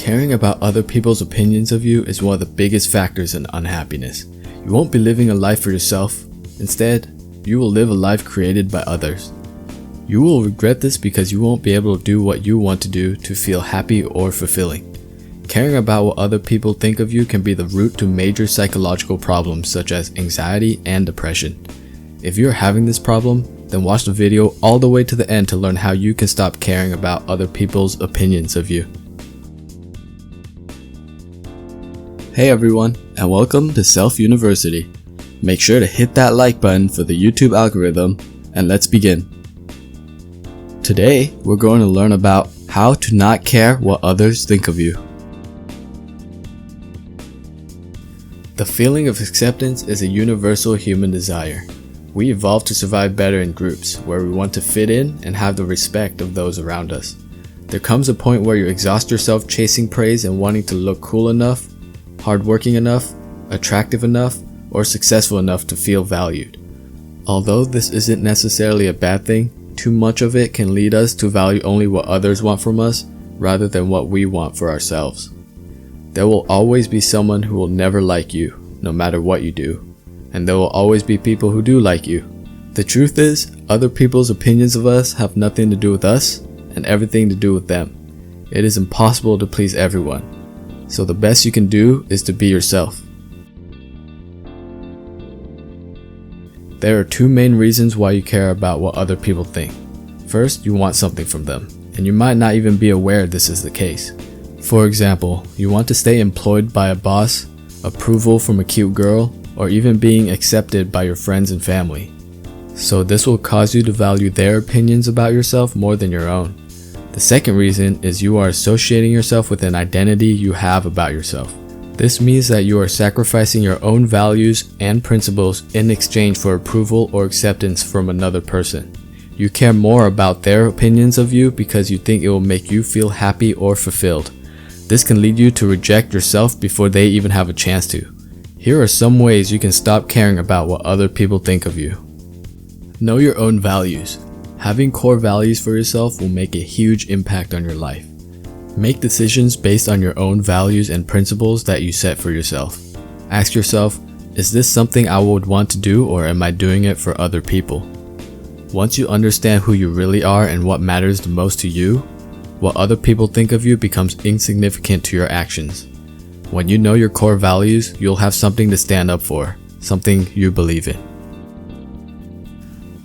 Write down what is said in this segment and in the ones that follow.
Caring about other people's opinions of you is one of the biggest factors in unhappiness. You won't be living a life for yourself. Instead, you will live a life created by others. You will regret this because you won't be able to do what you want to do to feel happy or fulfilling. Caring about what other people think of you can be the root to major psychological problems such as anxiety and depression. If you're having this problem, then watch the video all the way to the end to learn how you can stop caring about other people's opinions of you. Hey everyone, and welcome to Self University. Make sure to hit that like button for the YouTube algorithm, and let's begin. Today, we're going to learn about how to not care what others think of you. The feeling of acceptance is a universal human desire. We evolved to survive better in groups, where we want to fit in and have the respect of those around us. There comes a point where you exhaust yourself chasing praise and wanting to look cool enough, hardworking enough, attractive enough, or successful enough to feel valued. Although this isn't necessarily a bad thing, too much of it can lead us to value only what others want from us rather than what we want for ourselves. There will always be someone who will never like you, no matter what you do, and there will always be people who do like you. The truth is, other people's opinions of us have nothing to do with us and everything to do with them. It is impossible to please everyone. So the best you can do is to be yourself. There are two main reasons why you care about what other people think. First, you want something from them, and you might not even be aware this is the case. For example, you want to stay employed by a boss, approval from a cute girl, or even being accepted by your friends and family. So this will cause you to value their opinions about yourself more than your own. The second reason is you are associating yourself with an identity you have about yourself. This means that you are sacrificing your own values and principles in exchange for approval or acceptance from another person. You care more about their opinions of you because you think it will make you feel happy or fulfilled. This can lead you to reject yourself before they even have a chance to. Here are some ways you can stop caring about what other people think of you. Know your own values. Having core values for yourself will make a huge impact on your life. Make decisions based on your own values and principles that you set for yourself. Ask yourself, is this something I would want to do, or am I doing it for other people? Once you understand who you really are and what matters the most to you, what other people think of you becomes insignificant to your actions. When you know your core values, you'll have something to stand up for, something you believe in.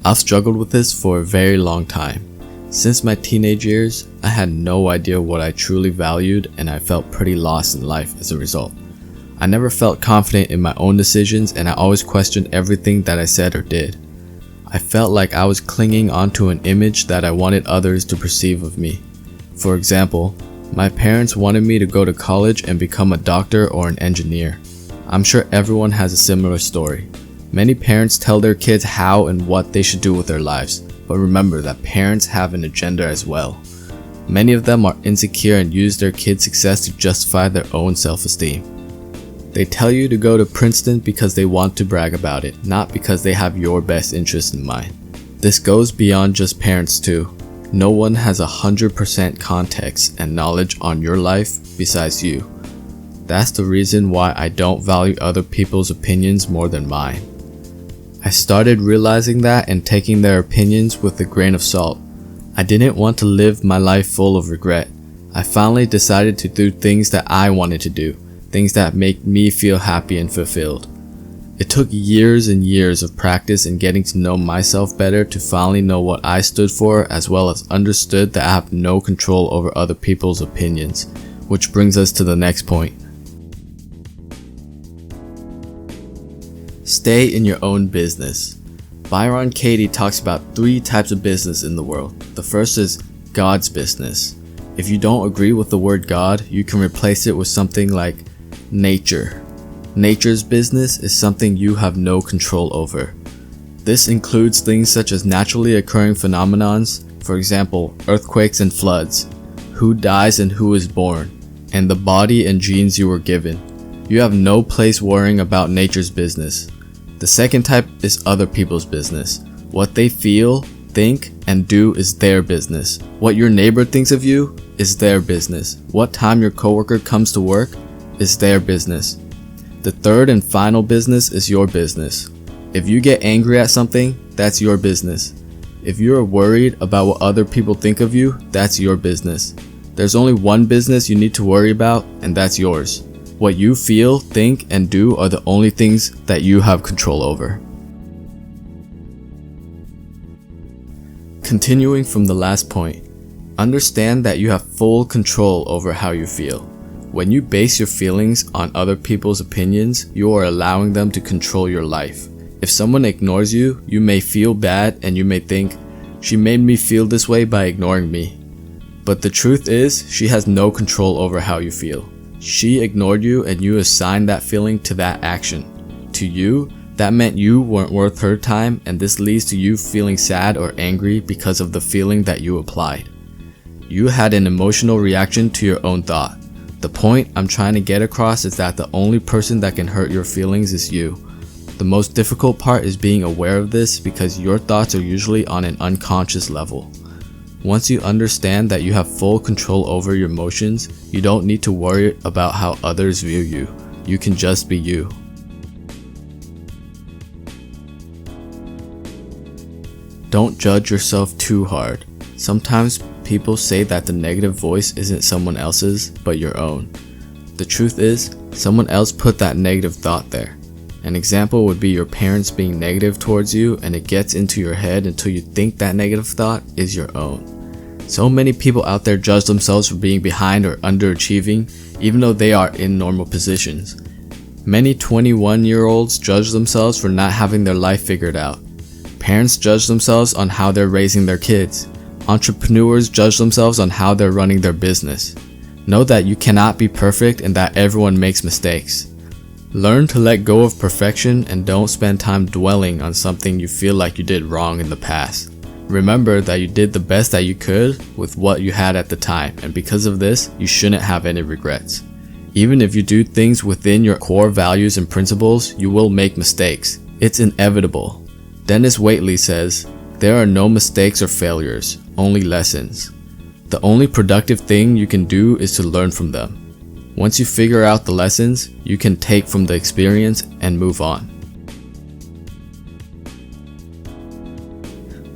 I've struggled with this for a very long time. Since my teenage years, I had no idea what I truly valued, and I felt pretty lost in life as a result. I never felt confident in my own decisions, and I always questioned everything that I said or did. I felt like I was clinging onto an image that I wanted others to perceive of me. For example, my parents wanted me to go to college and become a doctor or an engineer. I'm sure everyone has a similar story. Many parents tell their kids how and what they should do with their lives, but remember that parents have an agenda as well. Many of them are insecure and use their kids' success to justify their own self-esteem. They tell you to go to Princeton because they want to brag about it, not because they have your best interest in mind. This goes beyond just parents too. No one has 100% context and knowledge on your life besides you. That's the reason why I don't value other people's opinions more than mine. I started realizing that and taking their opinions with a grain of salt. I didn't want to live my life full of regret. I finally decided to do things that I wanted to do, things that make me feel happy and fulfilled. It took years and years of practice and getting to know myself better to finally know what I stood for, as well as understood that I have no control over other people's opinions, which brings us to the next point. Stay in your own business. Byron Katie talks about 3 types of business in the world. The first is God's business. If you don't agree with the word God, you can replace it with something like nature. Nature's business is something you have no control over. This includes things such as naturally occurring phenomenons, for example, earthquakes and floods, who dies and who is born, and the body and genes you were given. You have no place worrying about nature's business. The second type is other people's business. What they feel, think, and do is their business. What your neighbor thinks of you is their business. What time your coworker comes to work is their business. The third and final business is your business. If you get angry at something, that's your business. If you are worried about what other people think of you, that's your business. There's only one business you need to worry about, and that's yours. What you feel, think, and do are the only things that you have control over. Continuing from the last point, understand that you have full control over how you feel. When you base your feelings on other people's opinions, you are allowing them to control your life. If someone ignores you, you may feel bad and you may think, "She made me feel this way by ignoring me." But the truth is, she has no control over how you feel. She ignored you and you assigned that feeling to that action. To you, that meant you weren't worth her time, and this leads to you feeling sad or angry because of the feeling that you applied. You had an emotional reaction to your own thought. The point I'm trying to get across is that the only person that can hurt your feelings is you. The most difficult part is being aware of this because your thoughts are usually on an unconscious level. Once you understand that you have full control over your emotions, you don't need to worry about how others view you. You can just be you. Don't judge yourself too hard. Sometimes people say that the negative voice isn't someone else's, but your own. The truth is, someone else put that negative thought there. An example would be your parents being negative towards you, and it gets into your head until you think that negative thought is your own. So many people out there judge themselves for being behind or underachieving, even though they are in normal positions. Many 21-year-olds judge themselves for not having their life figured out. Parents judge themselves on how they're raising their kids. Entrepreneurs judge themselves on how they're running their business. Know that you cannot be perfect and that everyone makes mistakes. Learn to let go of perfection and don't spend time dwelling on something you feel like you did wrong in the past. Remember that you did the best that you could with what you had at the time, and because of this, you shouldn't have any regrets. Even if you do things within your core values and principles, you will make mistakes. It's inevitable. Dennis Waitley says, "There are no mistakes or failures, only lessons. The only productive thing you can do is to learn from them. Once you figure out the lessons, you can take from the experience and move on."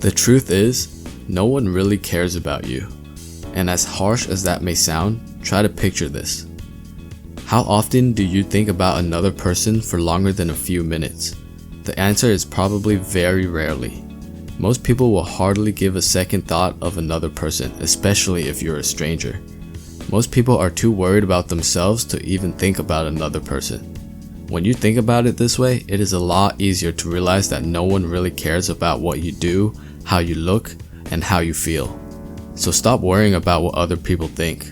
The truth is, no one really cares about you. And as harsh as that may sound, try to picture this. How often do you think about another person for longer than a few minutes? The answer is probably very rarely. Most people will hardly give a second thought of another person, especially if you're a stranger. Most people are too worried about themselves to even think about another person. When you think about it this way, it is a lot easier to realize that no one really cares about what you do, how you look, and how you feel. So stop worrying about what other people think.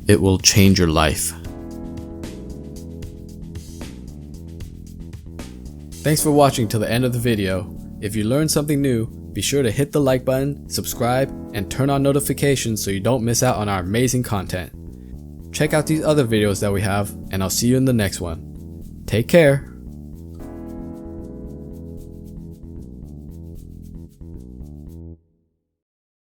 It will change your life. Thanks for watching till the end of the video. If you learned something new, be sure to hit the like button, subscribe, and turn on notifications so you don't miss out on our amazing content. Check out these other videos that we have, and I'll see you in the next one. Take care.